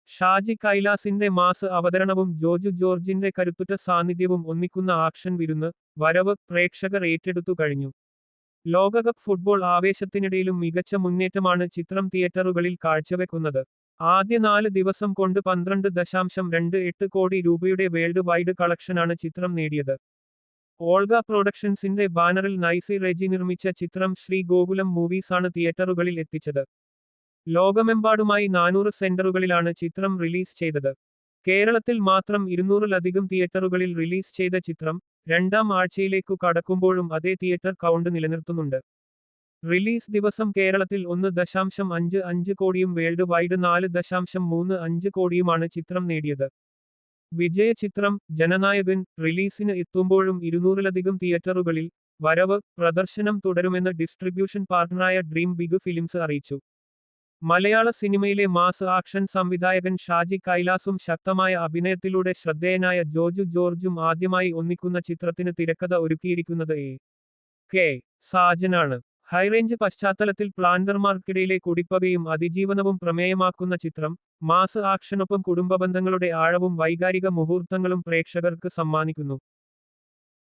Shaji കൈലാസിന്റെ mass അവതരണവും ജോജു ജോർജിന്റെ കരുത്തുറ്റ സാന്നിധ്യവും ഒന്നിക്കുന്ന ആക്ഷൻ വിരുന്ന് വരവ് പ്രേക്ഷകർ ഏറ്റെടുത്തു കഴിഞ്ഞു. ലോകകപ്പ് ഫുട്ബോൾ ആവേശത്തിനിടയിലും മികച്ച മുന്നേറ്റമാണ് ചിത്രം തിയേറ്ററുകളിൽ കാഴ്ചവെക്കുന്നത്. ആദ്യ 4 ദിവസം കൊണ്ട് 12.28 കോടി രൂപയുടെ വേൾഡ് വൈഡ് കളക്ഷനാണ് ചിത്രം നേടിയത്. ഓൾഗ പ്രൊഡക്ഷൻസിന്റെ ബാനറിൽ നൈസി റെജി നിർമ്മിച്ച ചിത്രം ശ്രീ ഗോകുലം മൂവീസാണ് തിയേറ്ററുകളിൽ എത്തിച്ചത്. ലോകമെമ്പാടുമായി 400 സെന്ററുകളിലാണ് ചിത്രം റിലീസ് ചെയ്തത്. കേരളത്തിൽ മാത്രം 200-ലധികം തിയേറ്ററുകളിൽ റിലീസ് ചെയ്ത ചിത്രം രണ്ടാം ആഴ്ചയിലേക്കു കടക്കുമ്പോഴും അതേ തിയേറ്റർ കൗണ്ട് നിലനിർത്തുന്നുണ്ട്. റിലീസ് ദിവസം കേരളത്തിൽ 1.55 കോടിയും വേൾഡ് വൈഡ് 4.35 കോടിയുമാണ് ചിത്രം നേടിയത്. വിജയ ചിത്രം ജനനായകൻ റിലീസിന് എത്തുമ്പോഴും 200-ലധികം തിയേറ്ററുകളിൽ വരവ് പ്രദർശനം തുടരുമെന്ന് ഡിസ്ട്രിബ്യൂഷൻ പാർട്ണറായ ഡ്രീം ബിഗ് ഫിലിംസ് അറിയിച്ചു. മലയാള സിനിമയിലെ മാസ് ആക്ഷൻ സംവിധായകൻ ഷാജി കൈലാസും ശക്തമായ അഭിനയത്തിലൂടെ ശ്രദ്ധേയനായ ജോജു ജോർജും ആദ്യമായി ഒന്നിക്കുന്ന ചിത്രത്തിന് തിരക്കഥ ഒരുക്കിയിരിക്കുന്നത് കെ. സാജനാണ്. ഹൈറേഞ്ച് പശ്ചാത്തലത്തിൽ പ്ലാന്റർമാർക്കിടയിലെ കുടിപ്പകയും അതിജീവനവും പ്രമേയമാക്കുന്ന ചിത്രം മാസ് ആക്ഷനൊപ്പം കുടുംബബന്ധങ്ങളുടെ ആഴവും വൈകാരിക മുഹൂർത്തങ്ങളും പ്രേക്ഷകർക്ക് സമ്മാനിക്കുന്നു.